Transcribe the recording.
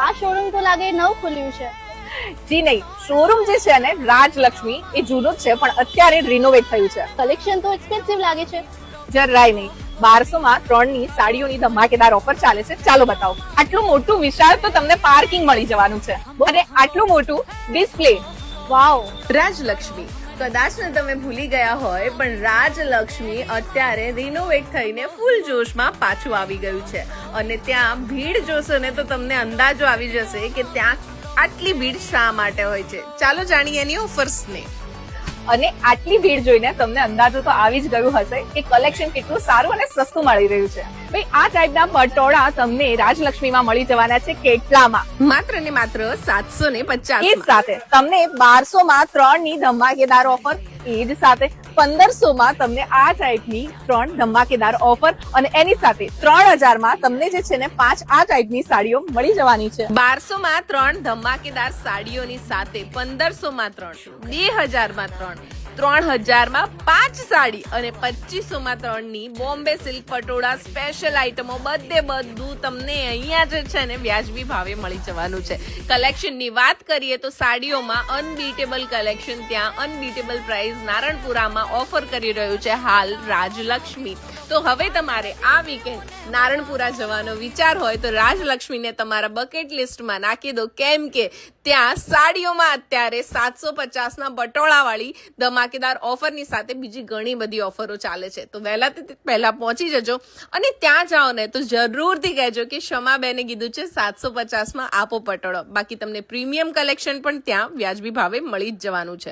આ શોરૂમ તો લાગે નવું ખુલ્યું છે. જી નહીં, શોરૂમ જે છે ને રાજલક્ષ્મી એ જૂનું જ છે પણ અત્યારે રિનોવેટ થયું છે. કલેક્શન તો એક્સપેન્સિવ લાગે છે. જરાય નહીં. 1200 માં 3 ની સાડીઓની ધમાકેદાર ઓફર ચાલે છે. ચાલો બતાવો. આટલું મોટું વિશાળ તો તમને પાર્કિંગ મળી જવાનું છે અને આટલું મોટું ડિસ્પ્લે. વાવ. રાજલક્ષ્મી, કદાચ ને તમે ભૂલી ગયા હોય પણ રાજલક્ષ્મી અત્યારે રિનોવેટ થઈને ફૂલ જોશમાં પાછું આવી ગયું છે અને ત્યાં ભીડ જોશો ને તો તમને અંદાજો આવી જશે કે ત્યાં આટલી ભીડ શા માટે હોય છે. ચાલો જાણીએ એની ઓફર્સને. અને આટલી ભીડ જોઈને તમને અંદાજો તો આવી જ ગયું હશે કે કલેક્શન કેટલું સારું અને સસ્તું મળી રહ્યું છે. ભાઈ આ ટાઈપના પટોળા તમને રાજલક્ષ્મીમાં મળી જવાના છે કેટલામાં? માત્ર ને માત્ર 750. એ જ સાથે તમને 1200 માં 3 ની ધમાકેદાર ઓફર, એ જ સાથે 1500 માં તમને આ ટાઈપની 3 ધમાકેદાર ઓફર અને એની સાથે 3000 માં તમને જે છે ને 5 આ ટાઈપની સાડીઓ મળી જવાની છે. 1200 માં 3 ધમાકેદાર સાડીઓની સાથે 1500 માં 3, 2000 માં 3, 3000 માં 5 સાડી અને 2500 માં 3 ની બોમ્બે સિલ્ક પટોળા સ્પેશિયલ આઈટમો બધું તમને અહીંયા જે છે ને વ્યાજબી ભાવે મળી જવાનું છે. કલેક્શનની વાત કરીએ તો સાડીઓમાં અનબીટેબલ કલેક્શન, ત્યાં અનબીટેબલ પ્રાઇસ નારણપુરામાં ઓફર કરી રહ્યું છે હાલ રાજલક્ષ્મી. તો હવે તમારે આ વીકેન્ડ નારણપુરા જવાનો વિચાર હોય તો રાજલક્ષ્મીને તમારા બકેટ લિસ્ટમાં નાખી દો, કેમ કે ત્યાં સાડીઓમાં અત્યારે 750 ના પટોળા વાળી ધમાકેદાર ઓફરની સાથે બીજી ઘણી બધી ઓફરો ચાલે છે. તો વહેલાથી પહેલા પહોંચી જજો અને ત્યાં જાઓ ને તો જરૂરથી કહેજો કે શમાબેને કીધું છે 750 માં આપો પટોળો. બાકી તમને પ્રીમિયમ કલેક્શન પણ ત્યાં વ્યાજબી ભાવે મળી જ જવાનું છે.